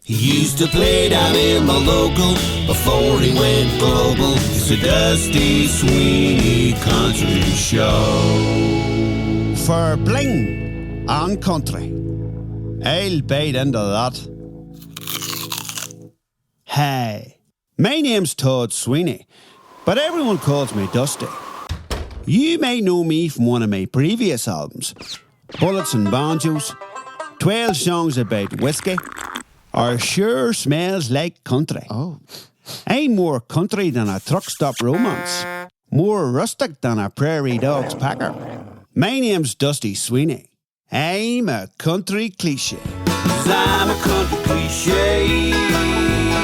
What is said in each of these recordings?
He used to play down in my local before he went global. It's a Dusty Sweeney country show. For Bling and country, I'll bite into that. Hey, my name's Todd Sweeney, but everyone calls me Dusty. You may know me from one of my previous albums, Bullets and Banjos, 12 Songs About Whiskey, or Sure Smells Like Country. Oh. I'm more country than a truck stop romance, more rustic than a prairie dog's packer. My name's Dusty Sweeney. I'm a country cliché. 'Cause I'm a country cliché,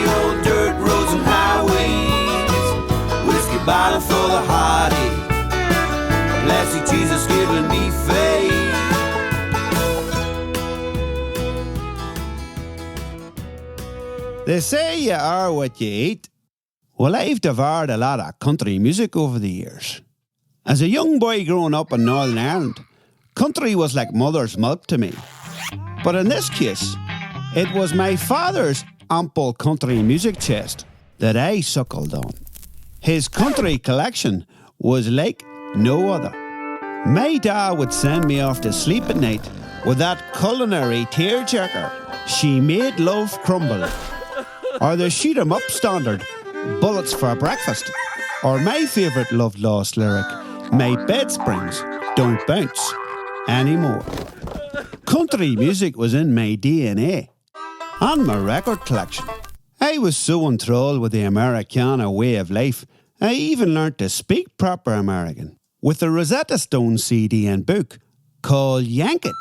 on dirt roads and highways, whiskey bottle for the hearty, plastic Jesus giving me faith. They say you are what you eat. Well, I've devoured a lot of country music over the years. As a young boy growing up in Northern Ireland, country was like mother's milk to me. But in this case, it was my father's ample country music chest that I suckled on. His country collection was like no other. My dad would send me off to sleep at night with that culinary tearjerker, She Made Love Crumble, or the Shoot 'em Up standard, Bullets for Breakfast, or my favourite Love Lost lyric, My Bed Springs Don't Bounce Anymore. Country music was in my DNA and my record collection. I was so enthralled with the Americana way of life, I even learnt to speak proper American with the Rosetta Stone CD and book called Yank It.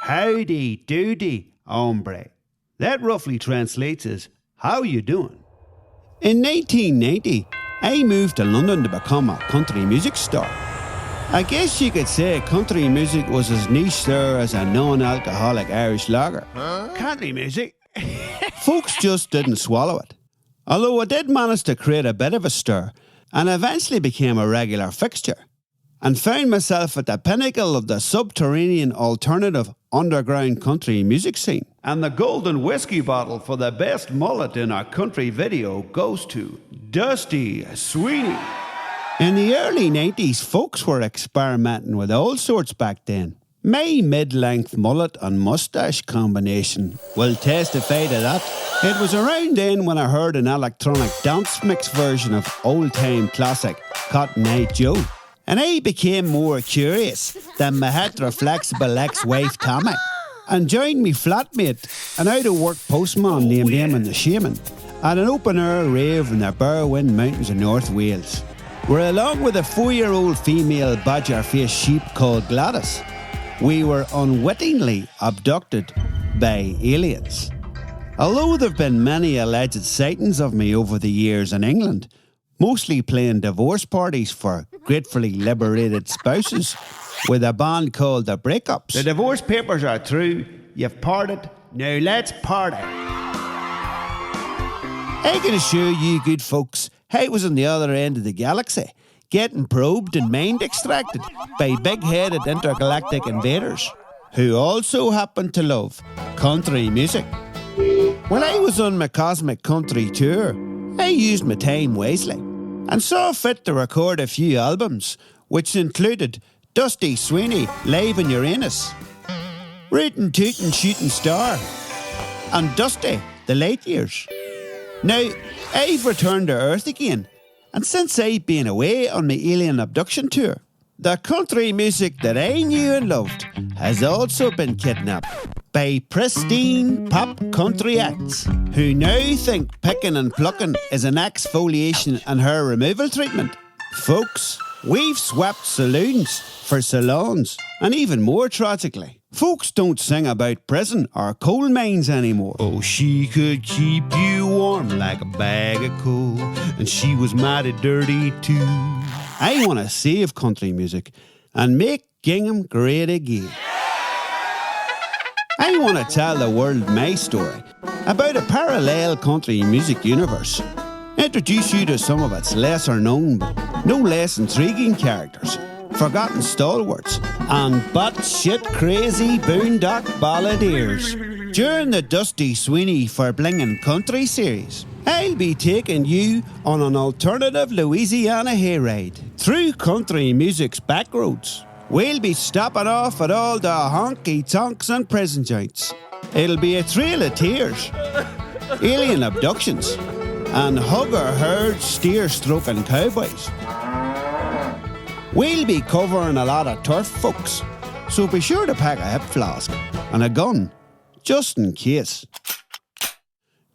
Howdy doody, hombre. That roughly translates as, how you doing? In 1990, I moved to London to become a country music star. I guess you could say country music was as niche there as a non-alcoholic Irish lager. Country music? Folks just didn't swallow it. Although I did manage to create a bit of a stir and eventually became a regular fixture and found myself at the pinnacle of the subterranean alternative underground country music scene. And the golden whiskey bottle for the best mullet in a country video goes to Dusty Sweeney. In the early 90s, folks were experimenting with all sorts back then. My mid-length mullet and moustache combination will testify to that. It was around then when I heard an electronic dance mix version of old-time classic Cotton Eye Joe. And I became more curious than my heteroflexible ex-wife Tommy and joined me flatmate, an out-of-work postman named Eamon the Shaman, at an open-air rave in the Barwon Mountains of North Wales, where along with a 4-year-old female badger-faced sheep called Gladys, we were unwittingly abducted by aliens. Although there have been many alleged sightings of me over the years in England, mostly playing divorce parties for gratefully liberated spouses with a band called The Breakups. The divorce papers are through, you've parted, now let's party. I can assure you good folks, I was on the other end of the galaxy, getting probed and mind extracted by big-headed intergalactic invaders who also happen to love country music. When I was on my cosmic country tour, I used my time wisely and saw fit to record a few albums, which included Dusty Sweeney Live in Uranus, Rootin' Tootin' Shootin' Star, and Dusty The Late Years. Now, I've returned to Earth again, and since I've been away on my alien abduction tour, the country music that I knew and loved has also been kidnapped by pristine pop country acts who now think picking and plucking is an exfoliation and hair removal treatment. Folks, we've swapped saloons for salons, and even more tragically, folks don't sing about prison or coal mines anymore. Oh, she could keep you warm like a bag of coal, and she was mighty dirty too. I want to save country music and make Gingham great again. I want to tell the world my story about a parallel country music universe. Introduce you to some of its lesser known but no less intriguing characters, forgotten stalwarts, and batshit crazy boondock balladeers. During the Dusty Sweeney for Bling and Country series, I'll be taking you on an alternative Louisiana hayride through country music's backroads. We'll be stopping off at all the honky-tonks and prison joints. It'll be a trail of tears, alien abductions, and hugger-herd steer-stroking cowboys. We'll be covering a lot of turf folks, so be sure to pack a hip flask and a gun, just in case.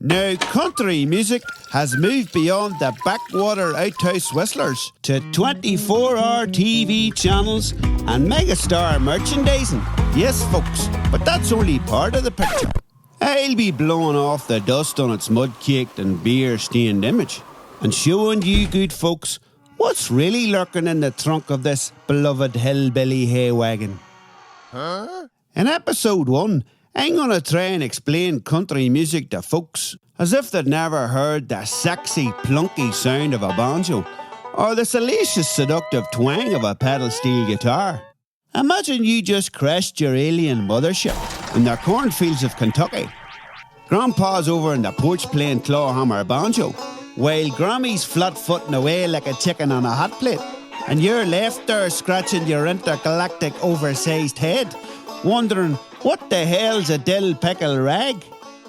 Now, country music has moved beyond the backwater outhouse whistlers to 24-hour TV channels and megastar merchandising. Yes, folks, but that's only part of the picture. I'll be blowing off the dust on its mud-caked and beer-stained image and showing you good folks what's really lurking in the trunk of this beloved hillbilly hay wagon. In episode 1, I'm going to try and explain country music to folks as if they'd never heard the sexy, plunky sound of a banjo or the salacious, seductive twang of a pedal steel guitar. Imagine you just crashed your alien mothership in the cornfields of Kentucky. Grandpa's over in the porch playing clawhammer banjo, while Grammy's flat-footing away like a chicken on a hot plate, and you're left there scratching your intergalactic oversized head, wondering what the hell's a dill pickle rag?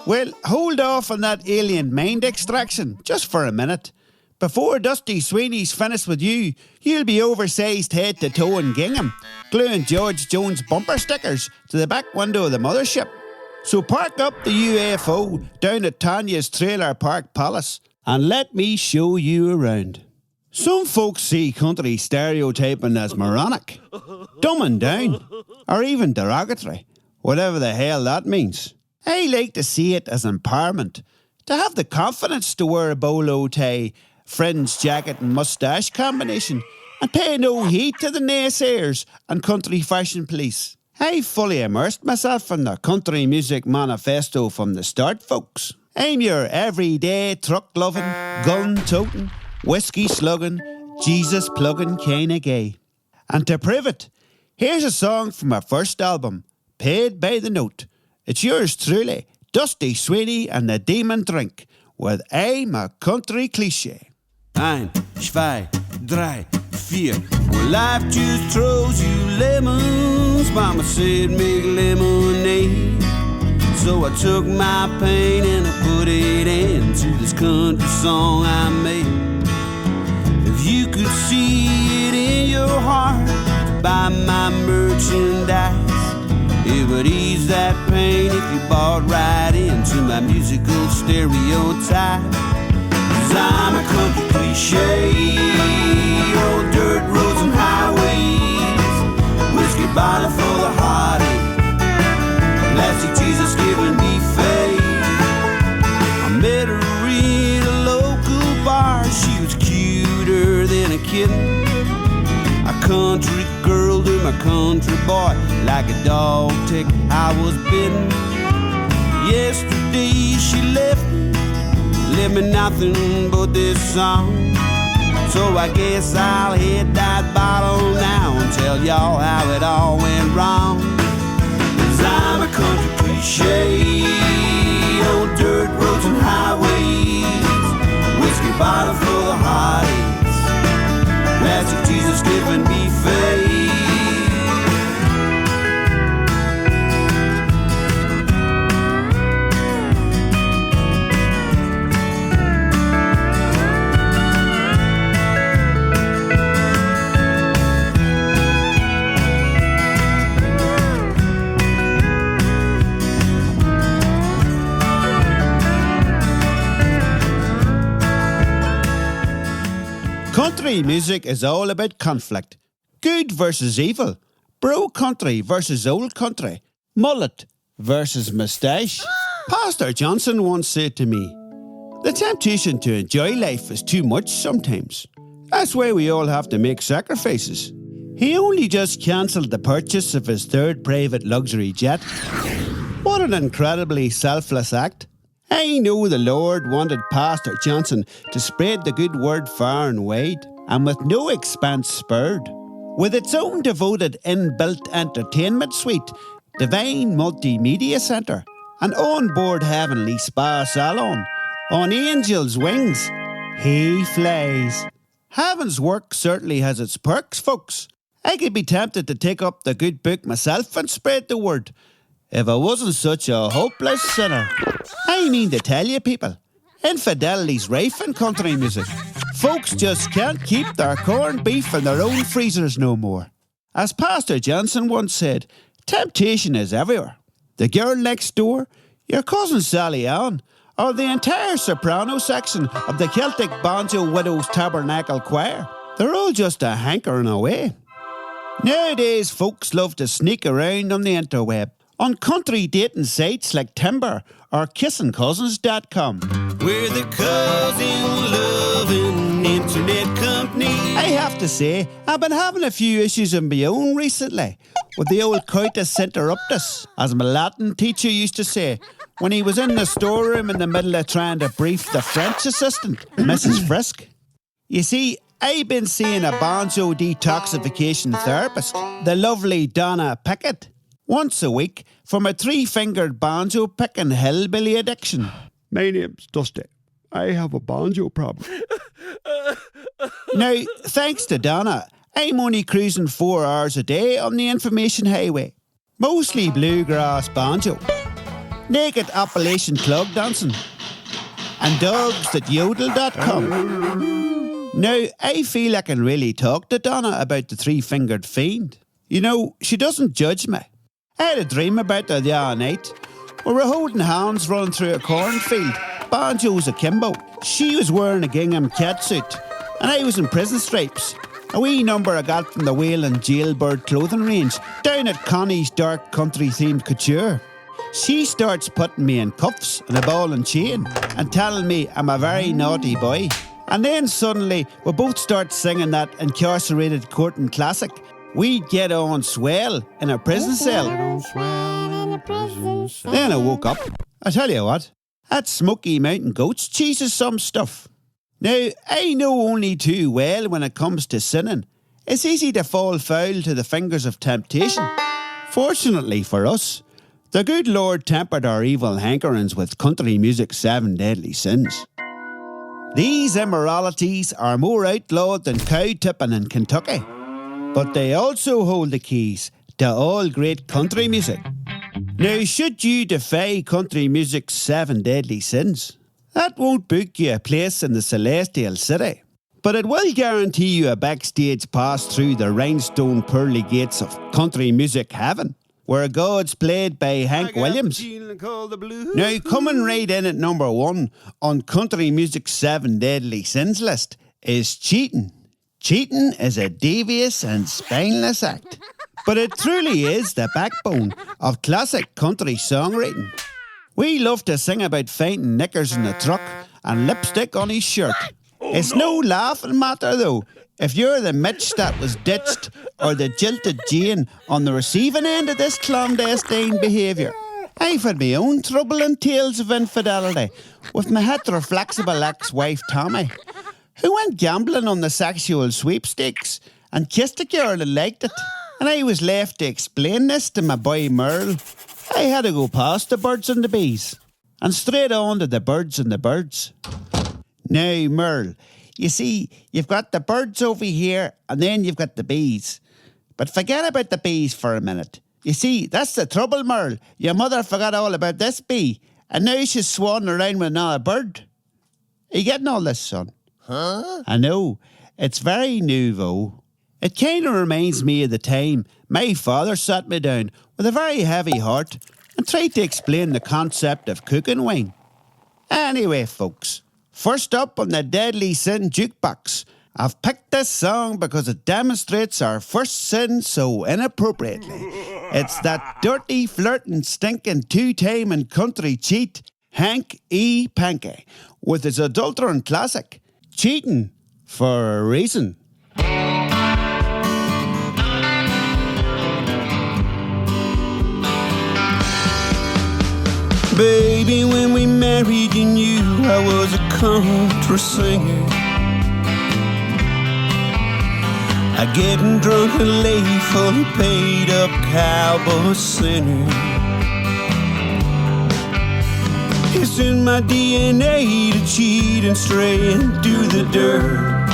Well, hold off on that alien mind extraction just for a minute. Before Dusty Sweeney's finished with you, you'll be oversized head to toe in gingham, gluing George Jones bumper stickers to the back window of the mothership. So park up the UFO down at Tanya's Trailer Park Palace and let me show you around. Some folks see country stereotyping as moronic, dumbing down, or even derogatory, whatever the hell that means. I like to see it as empowerment, to have the confidence to wear a bolo tie, fringe jacket and moustache combination, and pay no heed to the naysayers and country fashion police. I fully immersed myself in the country music manifesto from the start, folks. I'm your everyday truck-loving, gun-toting, whiskey-slugging, Jesus-plugging kind of gay. And to prove it, here's a song from my first album, Paid by the Note. It's yours truly, Dusty Sweeney and the Demon Drink, with I'm a Country Cliché. 1, 2, 3, 4. Well, life just throws you lemons. Mama said make lemonade. So I took my pain and I put it into this country song I made. If you could see it in your heart to buy my merchandise, it would ease that pain if you bought right into my musical stereotype. 'Cause I'm a country cliché, old dirt roads and highways, whiskey bottle for the heartache, plastic Jesus giving me faith. I met her in a local bar, she was cuter than a kitten. A country girl to my country boy, like a dog tick I was bitten. Yesterday she left me nothing but this song. So I guess I'll hit that bottle now and tell y'all how it all went wrong. 'Cause I'm a country cliché, on dirt roads and highways, whiskey bottle for the heartaches, plastic Jesus giving me faith. Country music is all about conflict. Good versus evil. Bro country versus old country. Mullet versus moustache. Pastor Johnson once said to me, the temptation to enjoy life is too much sometimes. That's why we all have to make sacrifices. He only just cancelled the purchase of his third private luxury jet. What an incredibly selfless act. I know the Lord wanted Pastor Johnson to spread the good word far and wide, and with no expense spared. With its own devoted inbuilt entertainment suite, Divine Multimedia Centre, and on board heavenly spa salon, on angels' wings, he flies. Heaven's work certainly has its perks, folks. I could be tempted to take up the good book myself and spread the word, if I wasn't such a hopeless sinner. I mean to tell you, people, infidelity's rife in country music. Folks just can't keep their corned beef in their own freezers no more. As Pastor Johnson once said, temptation is everywhere. The girl next door, your cousin Sally Ann, or the entire soprano section of the Celtic Banjo Widows Tabernacle Choir. They're all just a hankering away. Nowadays, folks love to sneak around on the interweb, on country dating sites like Timber or kissingcousins.com. We're the cousin-loving internet company. I have to say, I've been having a few issues of my own recently, with the old coitus interruptus, as my Latin teacher used to say, when he was in the storeroom in the middle of trying to brief the French assistant, Mrs. Frisk. You see, I've been seeing a banjo detoxification therapist, the lovely Donna Pickett, once a week for my three-fingered banjo-picking hillbilly addiction. My name's Dusty. I have a banjo problem. Now, thanks to Donna, I'm only cruising 4 hours a day on the information highway. Mostly bluegrass banjo, naked Appalachian clog dancing, and dogs that yodel.com. Now, I feel I can really talk to Donna about the three-fingered fiend. You know, she doesn't judge me. I had a dream about her the other night. We were holding hands running through a cornfield, banjos akimbo. She was wearing a gingham catsuit, and I was in prison stripes. A wee number I got from the Whale Jailbird clothing range down at Connie's dark country-themed couture. She starts putting me in cuffs and a ball and chain and telling me I'm a very naughty boy. And then suddenly we both start singing that incarcerated courting classic, We Get On Swell in a Prison Cell. Then I woke up. I tell you what, that Smoky Mountain Goat's cheese is some stuff. Now, I know only too well when it comes to sinning, it's easy to fall foul to the fingers of temptation. Fortunately for us, the good Lord tempered our evil hankerings with country music's 7 deadly sins. These immoralities are more outlawed than cow tipping in Kentucky, but they also hold the keys to all great country music. Now, should you defy country music's 7 deadly sins, that won't book you a place in the celestial city, but it will guarantee you a backstage pass through the rhinestone pearly gates of country music heaven, where God's played by Hank Williams. Now, coming right in at number 1 on country music's 7 deadly sins list is cheating. Cheatin is a devious and spineless act, but it truly is the backbone of classic country songwriting. We love to sing about finding knickers in the truck and lipstick on his shirt. It's no laughing matter, though, if you're the Mitch that was ditched or the jilted Jane on the receiving end of this clandestine behaviour. I've had my own trouble and tales of infidelity with my heteroflexible ex-wife Tommy, who went gambling on the sexual sweepstakes and kissed a girl and liked it. And I was left to explain this to my boy Merle. I had to go past the birds and the bees and straight on to the birds and the birds. Now, Merle, you see, you've got the birds over here and then you've got the bees. But forget about the bees for a minute. You see, that's the trouble, Merle. Your mother forgot all about this bee and now she's swanning around with another bird. Are you getting all this, son? Huh? I know. It's very nouveau. It kind of reminds me of the time my father sat me down with a very heavy heart and tried to explain the concept of cooking wine. Anyway, folks, first up on the Deadly Sin Jukebox, I've picked this song because it demonstrates our first sin so inappropriately. It's that dirty, flirting, stinking, two-timing country cheat, Hank E.Panky, with his adulterant classic, Cheatin' for a Reason. Baby, when we married, you knew I was a country singer. I getting drunk and late, fully paid up cowboy sinner. It's in my DNA to cheat and stray into the dirt.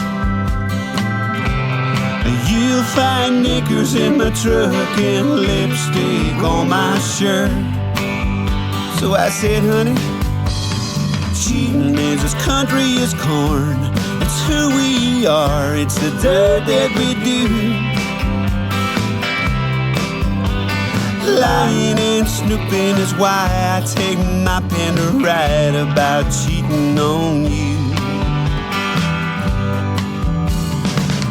You'll find knickers in my truck and lipstick on my shirt. So I said, honey, cheating is as country as corn. It's who we are, it's the dirt that we do. Lying and snooping is why I take my pen to write about cheating on you.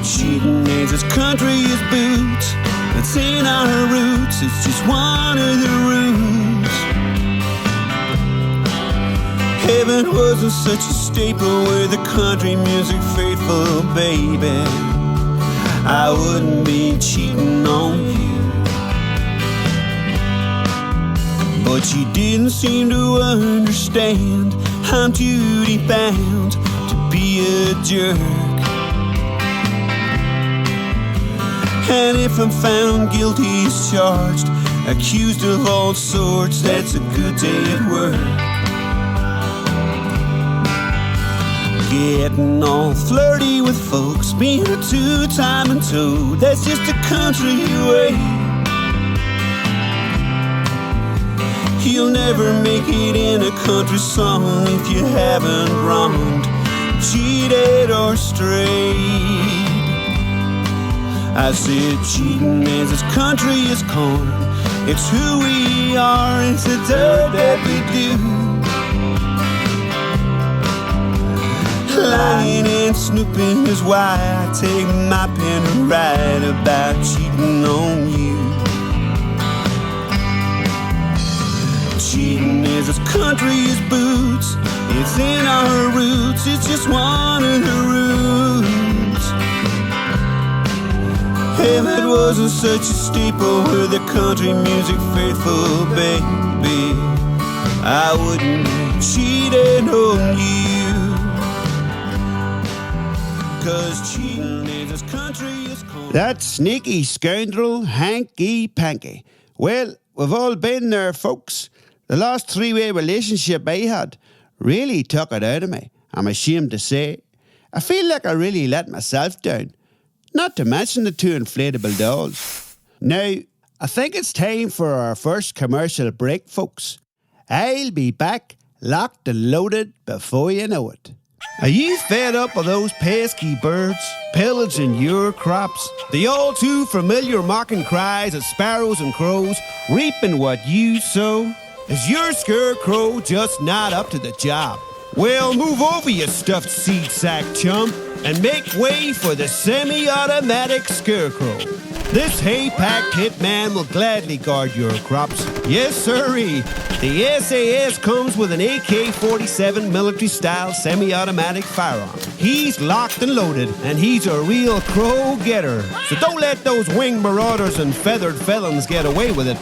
Cheating is as country as boots. It's in our roots, it's just one of the roots. Heaven wasn't such a staple with the country music faithful, baby. I wouldn't be cheating on you. But you didn't seem to understand I'm duty bound to be a jerk. And if I'm found guilty as charged, accused of all sorts, that's a good day at work. Getting all flirty with folks, being a two-time and toad, that's just a country way. You'll never make it in a country song if you haven't wronged, cheated or strayed. I said cheating is as country as corn. It's who we are, it's the dirt that we do. Lying and snooping is why I take my pen to write about cheating on you. Cheating is as country as boots. It's in our roots, it's just one of the roots. If it wasn't such a staple with the country music faithful, baby, I wouldn't be cheating on you. 'Cause cheating is as country as corn. That sneaky scoundrel, Hank E.Panky. Well, we've all been there, folks. The last three-way relationship I had really took it out of me, I'm ashamed to say. I feel like I really let myself down. Not to mention the two inflatable dolls. Now, I think it's time for our first commercial break, folks. I'll be back, locked and loaded, before you know it. Are you fed up with those pesky birds pillaging your crops? The all too familiar mocking cries of sparrows and crows reaping what you sow? Is your scarecrow just not up to the job? Well, move over, you stuffed seed sack chum, and make way for the semi-automatic scarecrow. This hay-packed hitman will gladly guard your crops. Yes, sirree. The SAS comes with an AK-47 military-style semi-automatic firearm. He's locked and loaded, and he's a real crow-getter. So don't let those winged marauders and feathered felons get away with it.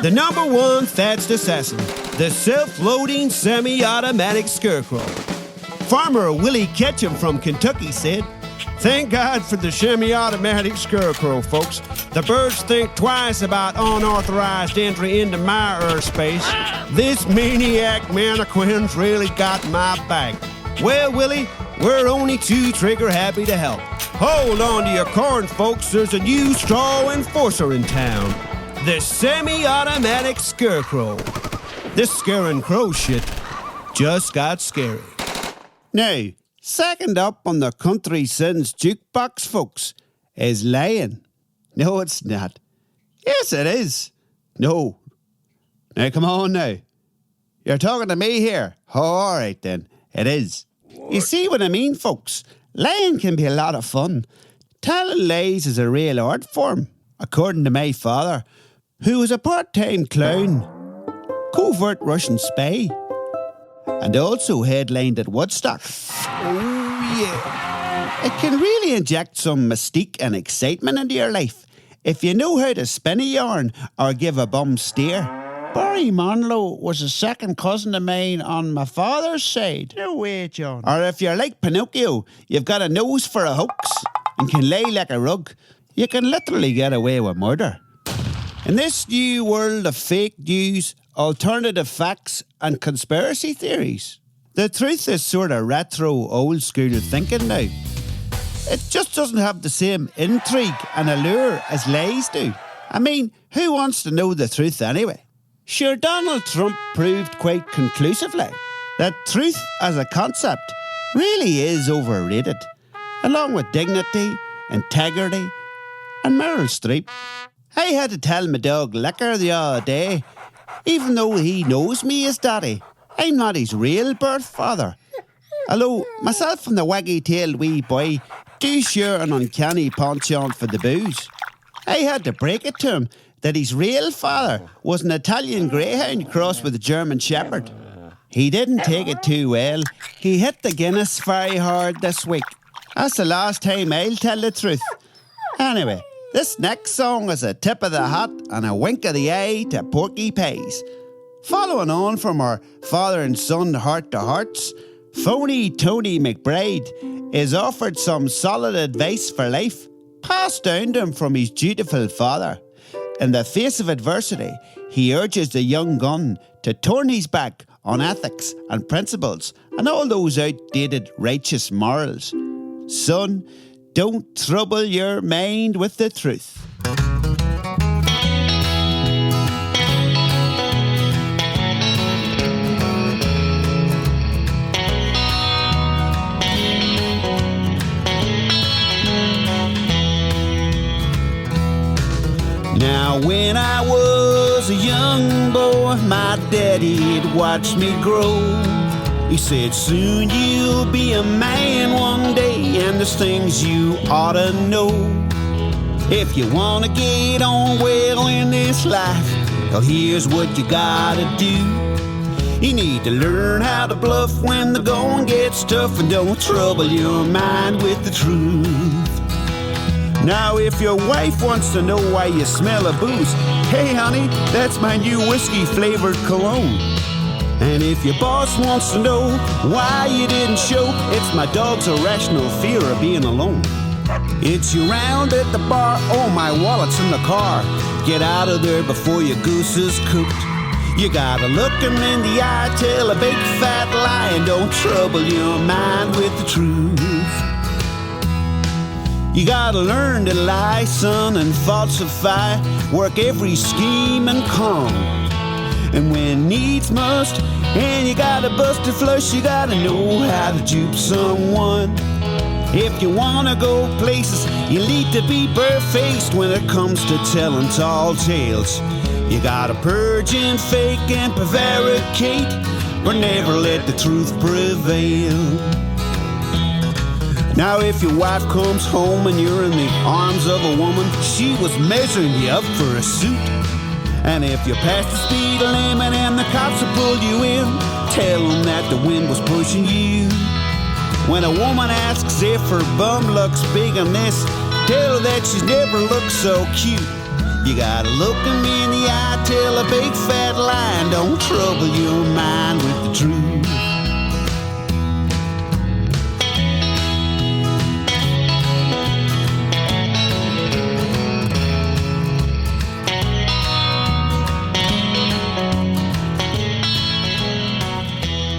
The number one thatched assassin, the self-loading semi-automatic scarecrow. Farmer Willie Ketchum from Kentucky said, "Thank God for the semi-automatic scarecrow, folks. The birds think twice about unauthorized entry into my airspace. This maniac mannequin's really got my back." Well, Willie, we're only too trigger happy to help. Hold on to your corn, folks. There's a new straw enforcer in town. The semi-automatic scarecrow. This scaring crow shit just got scary. Now, second up on the Country Sins jukebox, folks, is Lyin. No, it's not. Yes, it is. No. Now, come on now. You're talking to me here. Oh, all right, then. It is. What? You see what I mean, folks? Lyin can be a lot of fun. Telling lies is a real art form, according to my father, who was a part-time clown, covert Russian spy, and also headlined at Woodstock. Oh, yeah. It can really inject some mystique and excitement into your life if you know how to spin a yarn or give a bum steer. Barry Manilow was a second cousin of mine on my father's side. No way, John. Or if you're like Pinocchio, you've got a nose for a hoax and can lay like a rug, you can literally get away with murder. In this new world of fake news, alternative facts, and conspiracy theories. The truth is sort of retro, old school thinking now. It just doesn't have the same intrigue and allure as lies do. I mean, who wants to know the truth anyway? Sure, Donald Trump proved quite conclusively that truth as a concept really is overrated, along with dignity, integrity, and Meryl Streep. I had to tell my dog Liquor the other day, even though he knows me as daddy, I'm not his real birth father. Although myself and the waggy-tailed wee boy do share an uncanny penchant for the booze. I had to break it to him that his real father was an Italian greyhound crossed with a German shepherd. He didn't take it too well. He hit the Guinness very hard this week. That's the last time I'll tell the truth. Anyway, this next song is a tip of the hat and a wink of the eye to Porky Pies. Following on from our father and son heart-to-hearts, phony Tony McBride is offered some solid advice for life, passed down to him from his dutiful father. In the face of adversity, he urges the young gun to turn his back on ethics and principles and all those outdated righteous morals. Son, don't trouble your mind with the truth. Now when I was a young boy, my daddy'd watched me grow. He said, soon you'll be a man one day, and there's things you ought to know. If you want to get on well in this life, well, here's what you gotta do. You need to learn how to bluff when the going gets tough, and don't trouble your mind with the truth. Now if your wife wants to know why you smell of booze, hey honey, that's my new whiskey flavored cologne. And if your boss wants to know why you didn't show, it's my dog's irrational fear of being alone. It's you round at the bar, oh my wallet's in the car. Get out of there before your goose is cooked. You gotta look him in the eye, tell a big fat lie, and don't trouble your mind with the truth. You gotta learn to lie, son, and falsify. Work every scheme and con. And when needs must, and you gotta bust a flush, you gotta know how to dupe someone. If you wanna go places, you need to be barefaced when it comes to telling tall tales. You gotta purge and fake and prevaricate, but never let the truth prevail. Now if your wife comes home and you're in the arms of a woman, she was measuring you up for a suit. And if you pass the speed limit and the cops have pulled you in, tell them that the wind was pushing you. When a woman asks if her bum looks big on this, tell her that she's never looked so cute. You gotta look 'em in the eye, tell a big fat lie, and don't trouble your mind with the truth.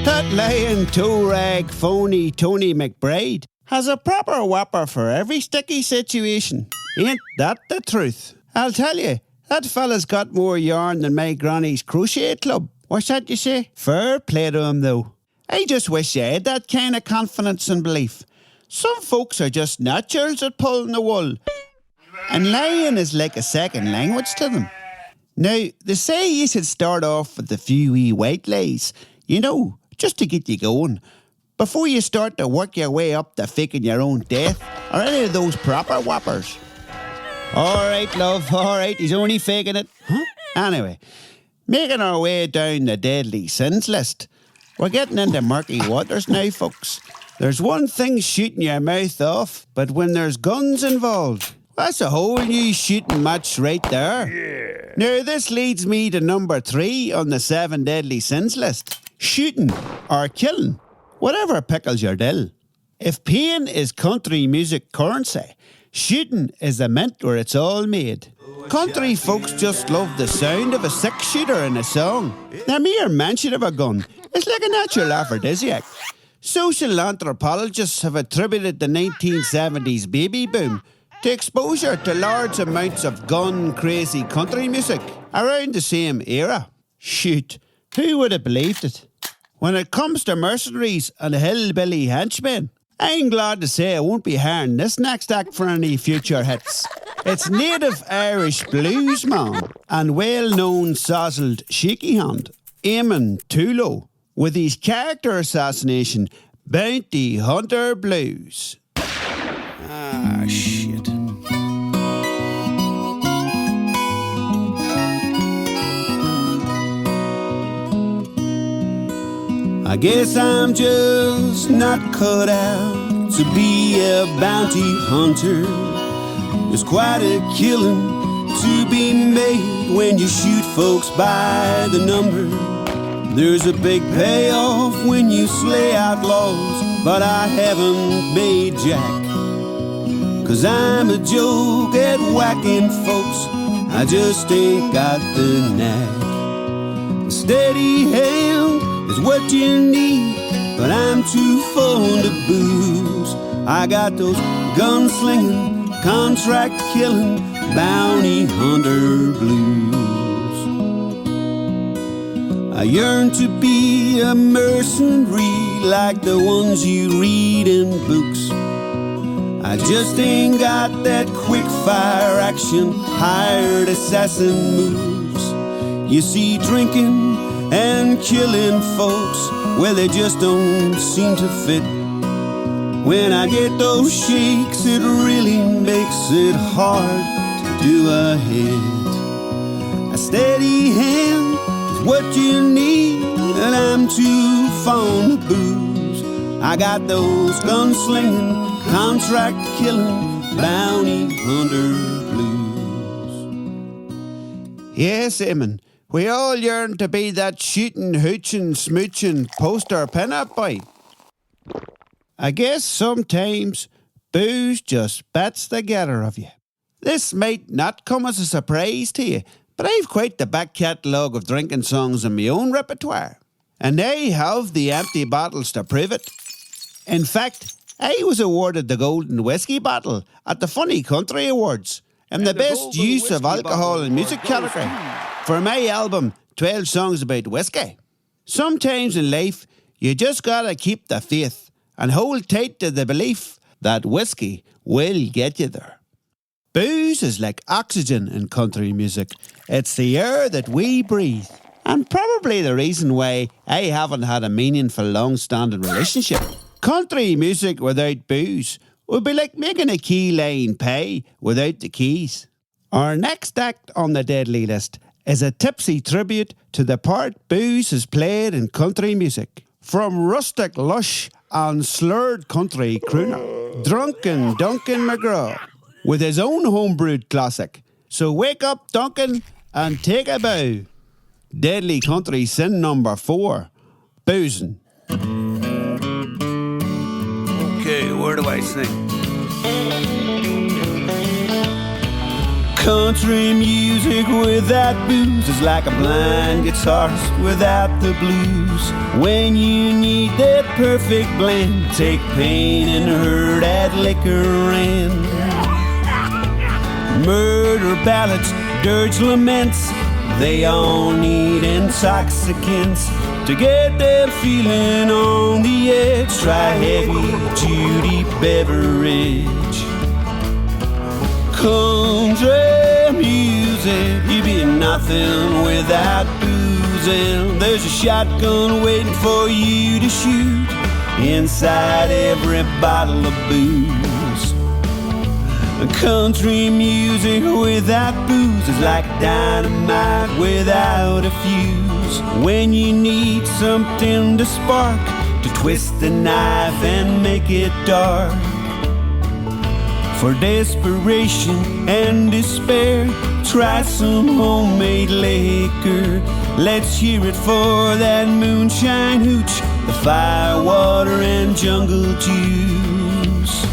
That lying toe-rag phony Tony McBride has a proper whopper for every sticky situation. Ain't that the truth? I'll tell you, that fella's got more yarn than my granny's crochet club. What's that you say? Fair play to him though. I just wish you had that kind of confidence and belief. Some folks are just naturals at pulling the wool, and lying is like a second language to them. Now, they say you should start off with a few wee white lies, you know, just to get you going, before you start to work your way up to faking your own death or any of those proper whoppers. All right, love, all right, he's only faking it. Huh? Anyway, making our way down the deadly sins list. We're getting into murky waters now, folks. There's one thing shooting your mouth off, but when there's guns involved, that's a whole new shooting match right there. Yeah. Now, this leads me to number 3 on the 7 deadly sins list. Shootin' or killing, whatever pickles your dill. If pain is country music currency, Shootin is the mint where it's all made. Country folks just love the sound of a six-shooter in a song. The mere mention of a gun is like a natural aphrodisiac. Social anthropologists have attributed the 1970s baby boom to exposure to large amounts of gun-crazy country music around the same era. Shoot, who would have believed it? When it comes to mercenaries and hillbilly henchmen, I'm glad to say I won't be hearing this next act for any future hits. It's native Irish bluesman and well-known sozzled shaky hand, Eamon Toolow, with his character assassination, Bounty Hunter Blues. Ah, shit. I guess I'm just not cut out to be a bounty hunter. There's quite a killing to be made when you shoot folks by the number. There's a big payoff when you slay outlaws, but I haven't made jack. 'Cause I'm a joke at whacking folks, I just ain't got the knack. A steady hand is what you need, but I'm too fond of booze. I got those gunslinging, contract-killing, bounty hunter blues. I yearn to be a mercenary like the ones you read in books. I just ain't got that quick-fire action, hired assassin moves. You see, drinking and killing folks, well, they just don't seem to fit. When I get those shakes, it really makes it hard to do a hit. A steady hand is what you need, and I'm too fond of booze. I got those gunslinging, contract-killing, bounty hunter blues. Yes, Eamon. We all yearn to be that shootin', hoochin', smoochin' poster pin-up boy. I guess sometimes booze just bats the getter of you. This might not come as a surprise to you, but I've quite the back catalogue of drinking songs in my own repertoire. And I have the empty bottles to prove it. In fact, I was awarded the Golden Whiskey Bottle at the Funny Country Awards and the best use of alcohol in music category for my album 12 Songs About Whiskey. Sometimes in life, you just gotta keep the faith and hold tight to the belief that whiskey will get you there. Booze is like oxygen in country music. It's the air that we breathe. And probably the reason why I haven't had a meaningful long-standing relationship. Country music without booze would be like making a key lime pie without the keys. Our next act on the deadly list is a tipsy tribute to the part booze has played in country music. From rustic lush and slurred country crooner, Drunken Duncan McGraw, with his own homebrewed classic. So wake up, Duncan, and take a bow. Deadly country sin number 4, Boozin. Okay, where do I sing? Country music without booze is like a blind guitarist without the blues. When you need that perfect blend, take pain and hurt, add liquor in. Murder ballads, dirge laments, they all need intoxicants to get that feeling on the edge. Try heavy-duty beverage. Country music, you be nothing without boozing. There's a shotgun waiting for you to shoot inside every bottle of booze. Country music without booze is like dynamite without a fuse. When you need something to spark, to twist the knife and make it dark. For desperation and despair, try some homemade liquor. Let's hear it for that moonshine hooch, the firewater and jungle juice.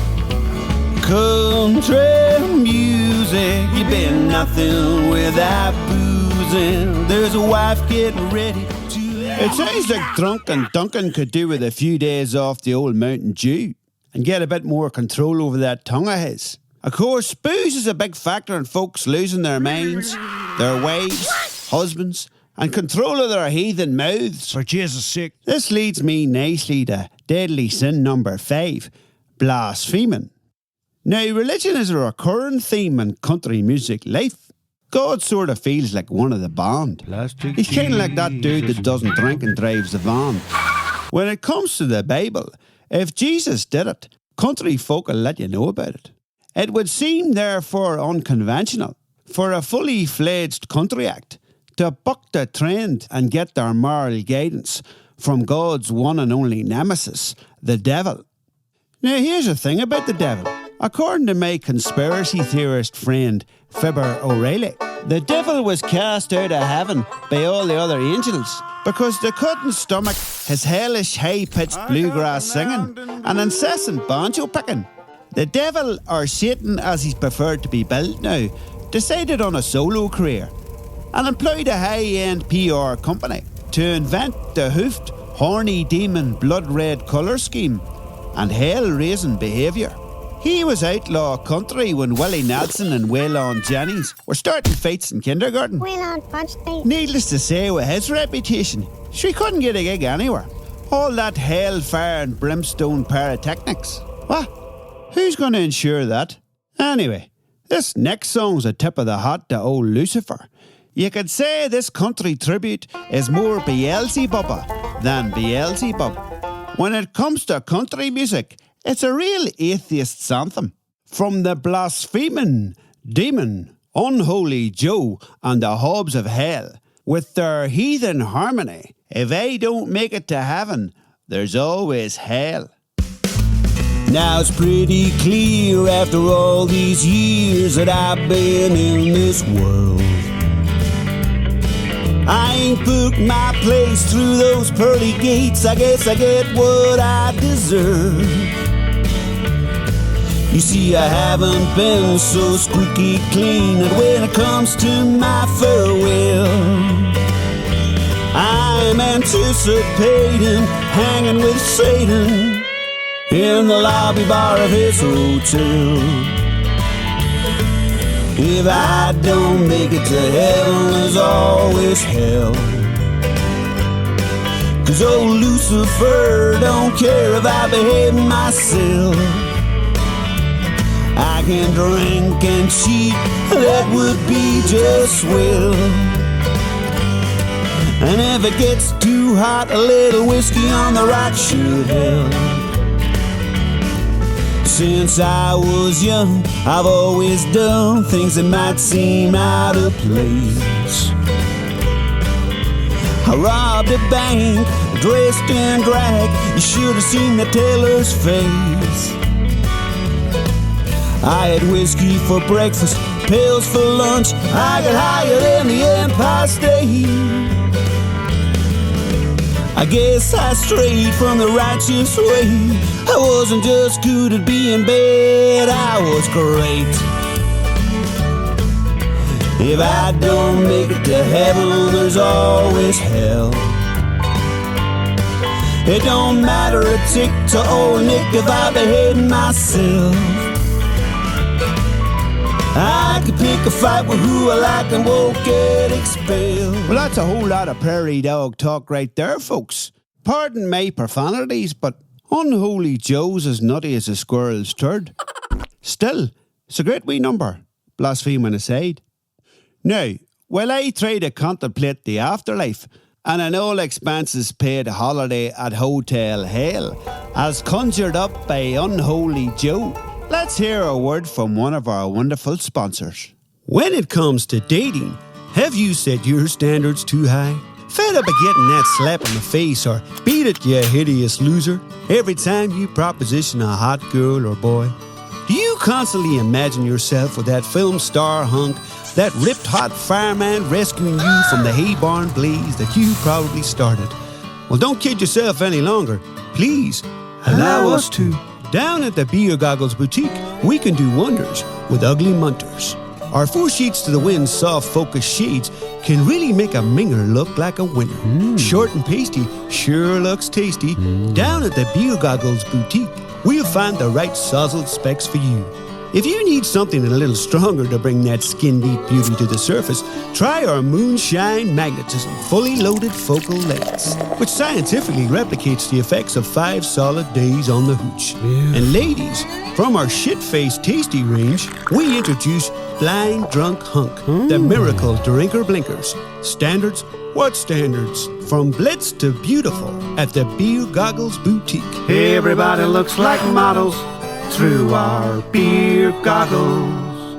country music, you been nothing without boozing. There's a wife getting ready to... It sounds like drunken Duncan could do with a few days off the old Mountain Dew and get a bit more control over that tongue of his. Of course, booze is a big factor in folks losing their minds, their wives, husbands, and control of their heathen mouths. For Jesus' sake. This leads me nicely to deadly sin number 5, Blasphemin. Now, religion is a recurring theme in country music life. God sort of feels like one of the band. He's kind of like that dude that doesn't drink and drives the van. When it comes to the Bible, if Jesus did it, country folk will let you know about it. It would seem, therefore, unconventional for a fully fledged country act to buck the trend and get their moral guidance from God's one and only nemesis, the devil. Now, here's the thing about the devil. According to my conspiracy theorist friend, Fibber O'Reilly, the devil was cast out of heaven by all the other angels because they couldn't stomach his hellish high-pitched bluegrass singing and incessant banjo picking. The devil, or Satan as he's preferred to be billed now, decided on a solo career and employed a high-end PR company to invent the hoofed, horny demon blood-red colour scheme and hell-raising behaviour. He was outlaw country when Willie Nelson and Waylon Jennings were starting fights in kindergarten. Waylon punched me. Needless to say, with his reputation, she couldn't get a gig anywhere. All that hellfire and brimstone pyrotechnics. What? Who's going to ensure that? Anyway, this next song's a tip of the hat to old Lucifer. You could say this country tribute is more Beelzebub than Beelzebub. When it comes to country music, it's a real atheist's anthem. From the Blasphemin, Demon, Unholy Joe and the Hobs of Hell, with their heathen harmony, if I don't make it to heaven, there's always hell. Now it's pretty clear after all these years that I've been in this world, I ain't booked my place through those pearly gates. I guess I get what I deserve. You see, I haven't been so squeaky clean, and when it comes to my farewell, I'm anticipating hanging with Satan in the lobby bar of his hotel. If I don't make it to heaven, there's always hell. 'Cause old Lucifer don't care if I behave myself. I can drink and cheat, that would be just swell. And if it gets too hot, a little whiskey on the rock should help. Since I was young, I've always done things that might seem out of place. I robbed a bank, dressed in drag, you should have seen the teller's face. I had whiskey for breakfast, pills for lunch, I got higher than the Empire State. I guess I strayed from the righteous way. I wasn't just good at being bad, I was great. If I don't make it to heaven, there's always hell. It don't matter a tick to old Nick if I behave myself. I could pick a fight with who I like and won't get expelled. Well, that's a whole lot of prairie dog talk right there, folks. Pardon my profanities, but Unholy Joe's as nutty as a squirrel's turd. Still, it's a great wee number, Blasphemin aside. Now, while I try to contemplate the afterlife and an all expenses paid holiday at Hotel Hell, as conjured up by Unholy Joe, let's hear a word from one of our wonderful sponsors. When it comes to dating, have you set your standards too high? Fed up of getting that slap in the face or beat it, you hideous loser, every time you proposition a hot girl or boy? Do you constantly imagine yourself with that film star hunk, that ripped hot fireman rescuing you from the hay barn blaze that you probably started? Well, don't kid yourself any longer. Please, allow us to. Down at the Beer Goggles Boutique, we can do wonders with ugly munters. Our 4 sheets to the wind soft focus shades can really make a minger look like a winner. Short and pasty sure looks tasty. Down at the Beer Goggles Boutique, we'll find the right sozzled specs for you. If you need something a little stronger to bring that skin-deep beauty to the surface, try our Moonshine Magnetism fully loaded focal lens, which scientifically replicates the effects of 5 solid days on the hooch. And ladies, from our shit-faced tasty range, we introduce Blind Drunk Hunk, the miracle drinker blinkers. Standards? What standards? From blitz to beautiful at the Beer Goggles Boutique. Everybody looks like models through our beer goggles.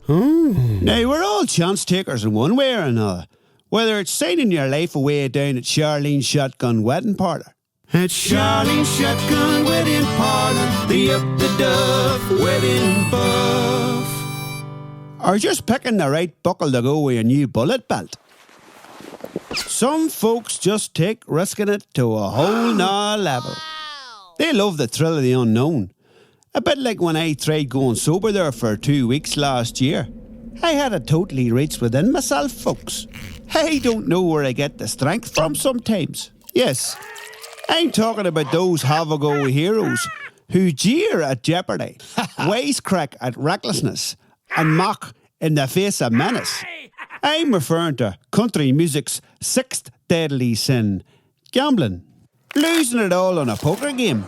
Now, we're all chance takers in one way or another, whether it's signing your life away down at Charlene's Shotgun Wedding Parlour. At Charlene's Shotgun Wedding Parlour, the up the duff wedding buff. Or just picking the right buckle to go with your new bullet belt. Some folks just take risking it to a whole nother level. They love the thrill of the unknown. A bit like when I tried going sober there for 2 weeks last year. I had it totally reached within myself, folks. I don't know where I get the strength from sometimes. Yes, I'm talking about those have-a-go heroes who jeer at jeopardy, wisecrack at recklessness, and mock in the face of menace. I'm referring to country music's 6th deadly sin, gambling. Losing it all on a poker game,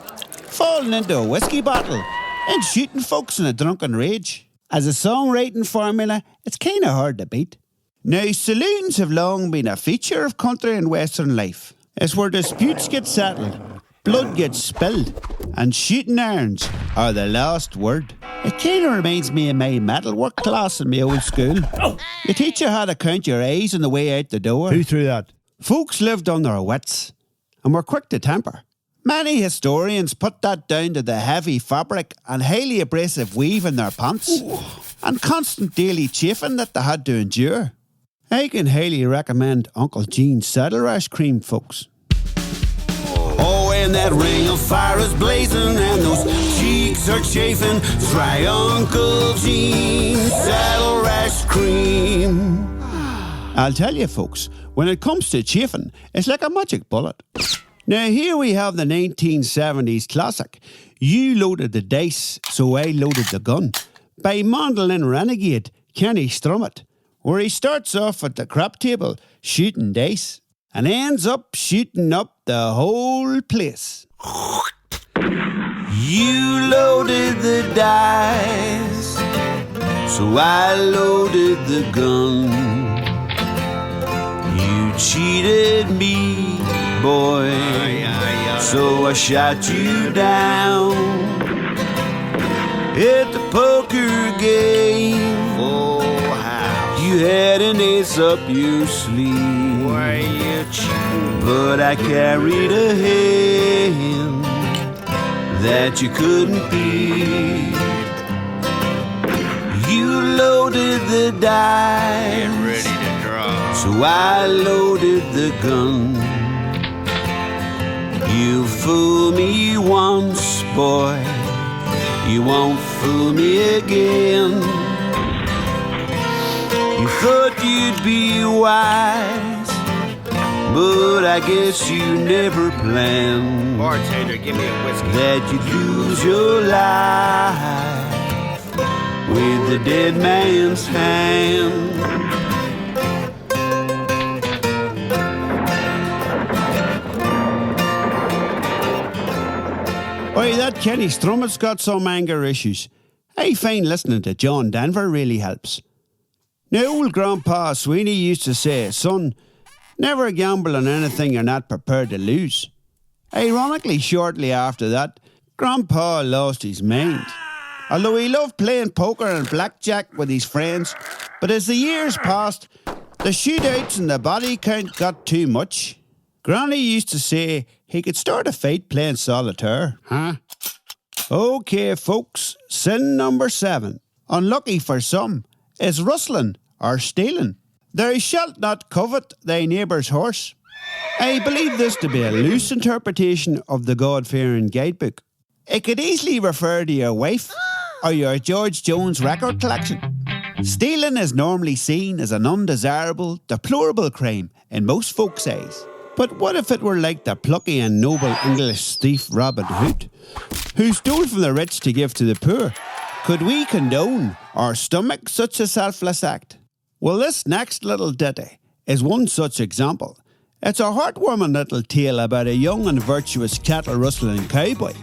falling into a whiskey bottle, and shooting folks in a drunken rage. As a songwriting formula, it's kind of hard to beat. Now, saloons have long been a feature of country and western life. It's where disputes get settled, blood gets spilled, and shooting irons are the last word. It kind of reminds me of my metalwork class in my old school. You teach you how to count your A's on the way out the door. Who threw that? Folks lived on their wits and were quick to temper. Many historians put that down to the heavy fabric and highly abrasive weave in their pants and constant daily chafing that they had to endure. I can highly recommend Uncle Gene's Saddle Rash Cream, folks. Oh, and that ring of fire is blazing and those cheeks are chafing. Try Uncle Gene's Saddle Rash Cream. I'll tell you, folks, when it comes to chafing, it's like a magic bullet. Now, here we have the 1970s classic, You Loaded the Dice, So I Loaded the Gun, by mandolin renegade Kenny Strummett, where he starts off at the crap table shooting dice and ends up shooting up the whole place. You loaded the dice, so I loaded the gun. You cheated me, boy, so I shot you down at the poker game. Full house. You had an ace up your sleeve, Why you cheating? but I carried a hand that you couldn't beat. You loaded the dice, Get ready to draw. so I loaded the gun. You fooled me once, boy, you won't fool me again. You thought you'd be wise, but I guess you never planned Bartender, give me a whiskey. that you'd lose your life with the dead man's hand. Why, that Kenny Strummett's got some anger issues. I find listening to John Denver really helps. Now, old Grandpa Sweeney used to say, son, never gamble on anything you're not prepared to lose. Ironically, shortly after that, Grandpa lost his mind. Although he loved playing poker and blackjack with his friends, but as the years passed, the shootouts and the body count got too much. Granny used to say he could start a fight playing solitaire. Okay, folks, sin number 7, unlucky for some, is rustling or stealing. Thou shalt not covet thy neighbour's horse. I believe this to be a loose interpretation of the God-fearing guidebook. It could easily refer to your wife or your George Jones record collection. Stealing is normally seen as an undesirable, deplorable crime in most folks' eyes. But what if it were like the plucky and noble English thief Robin Hood, who stole from the rich to give to the poor? Could we condone or stomach such a selfless act? Well, this next little ditty is one such example. It's a heartwarming little tale about a young and virtuous cattle-rustling cowboy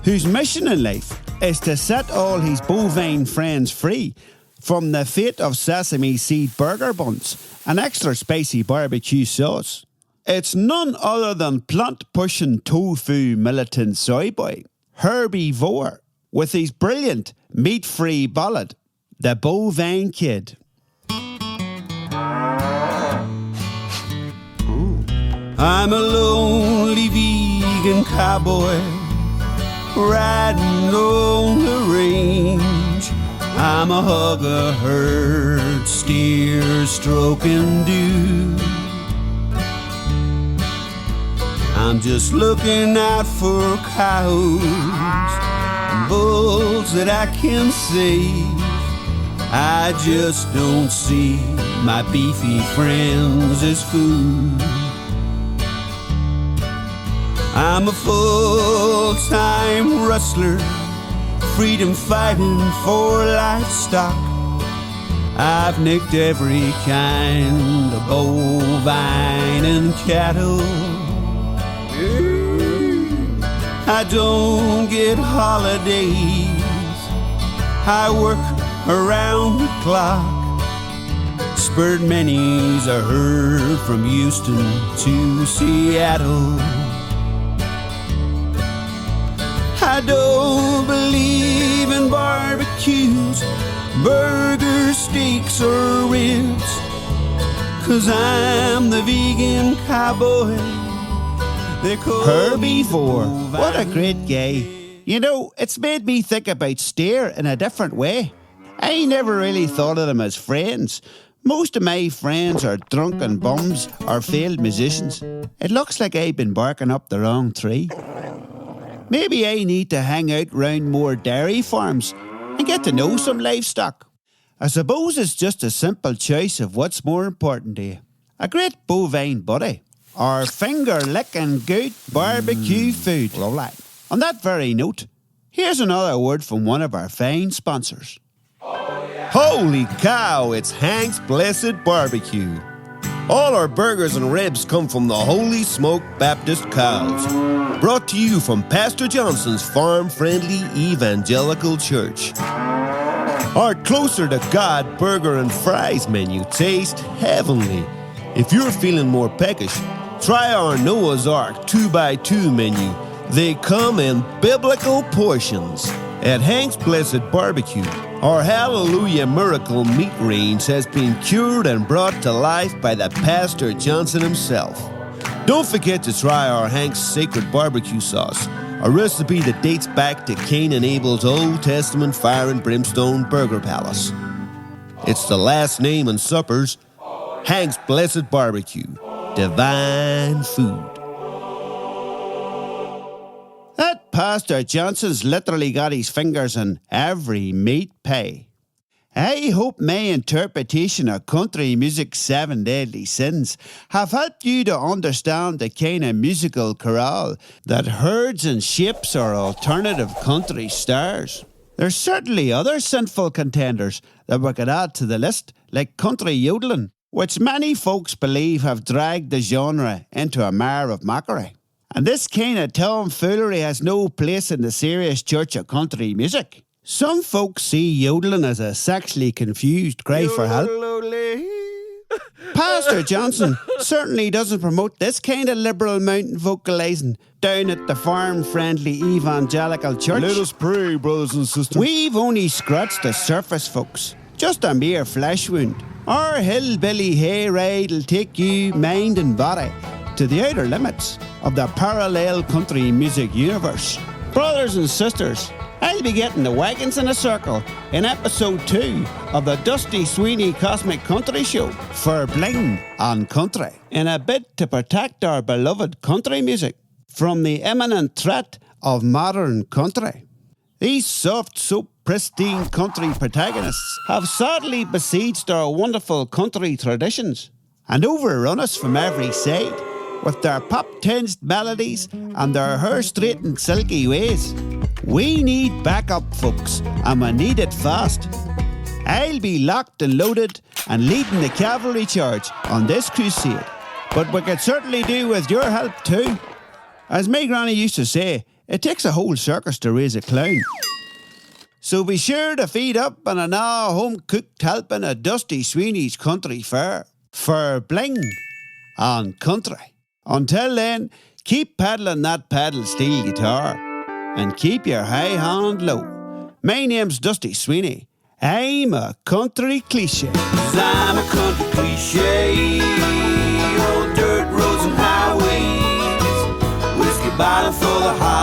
whose mission in life is to set all his bovine friends free from the fate of sesame seed burger buns and extra spicy barbecue sauce. It's none other than plant-pushing tofu militant soy boy, Herbie Vore, with his brilliant meat-free ballad, The Bovine Kid. I'm a lonely vegan cowboy riding on the range. I'm a hugger, herd, steer, stroking dude. I'm just looking out for cows and bulls that I can save. I just don't see my beefy friends as food. I'm a full-time rustler, freedom fighting for livestock. I've nicked every kind of bovine and cattle. I don't get holidays, I work around the clock. Spurred many's a herd from Houston to Seattle. I don't believe in barbecues, burgers, steaks, or ribs, 'cause I'm the vegan cowboy they call Herbie Vore. Bovine. What a great guy. You know, it's made me think about Steer in a different way. I never really thought of them as friends. Most of my friends are drunken bums or failed musicians. It looks like I've been barking up the wrong tree. Maybe I need to hang out round more dairy farms and get to know some livestock. I suppose it's just a simple choice of what's more important to you. A great bovine buddy or finger-licking good barbecue food. Lovely. On that very note, here's another word from one of our fine sponsors. Holy cow, it's Hank's Blessed Barbecue. All our burgers and ribs come from the Holy Smoke Baptist cows. Brought to you from Pastor Johnson's farm-friendly evangelical church. Our Closer to God burger and fries menu tastes heavenly. If you're feeling more peckish, try our Noah's Ark 2x2 menu. They come in biblical portions. At Hank's Blessed Barbecue, our Hallelujah Miracle meat range has been cured and brought to life by the Pastor Johnson himself. Don't forget to try our Hank's Sacred Barbecue Sauce, a recipe that dates back to Cain and Abel's Old Testament fire and brimstone burger palace. It's the last name in suppers, Hank's Blessed Barbecue. Divine food. That Pastor Johnson's literally got his fingers in every meat pie. I hope my interpretation of country music's 7 deadly sins have helped you to understand the kind of musical chorale that herds and shapes our alternative country stars. There's certainly other sinful contenders that we could add to the list, like country yodeling, which many folks believe have dragged the genre into a mire of mockery. And this kind of tomfoolery has no place in the serious church of country music. Some folks see yodeling as a sexually confused cry for help. Pastor Johnson certainly doesn't promote this kind of liberal mountain vocalising down at the farm-friendly evangelical church. Let us pray, brothers and sisters. We've only scratched the surface, folks. Just a mere flesh wound. Our hillbilly hayride'll take you, mind and body, to the outer limits of the parallel country music universe. Brothers and sisters, I'll be getting the wagons in a circle in episode 2 of the Dusty Sweeney Cosmic Country Show for Bling on Country, in a bid to protect our beloved country music from the imminent threat of modern country. These soft, soap, pristine country protagonists have sadly besieged our wonderful country traditions and overrun us from every side with their pop-tinged melodies and their hair-straightened silky ways. We need backup, folks, and we need it fast. I'll be locked and loaded and leading the cavalry charge on this crusade, but we could certainly do with your help too. As my granny used to say, it takes a whole circus to raise a clown. So be sure to feed up on an home-cooked helping of Dusty Sweeney's country fare for Bling on country. Until then, keep peddling that pedal steel guitar and keep your high hand low. My name's Dusty Sweeney. I'm a country cliché. 'Cause I'm a country cliché. Old dirt roads and highways, whiskey bottle for the high.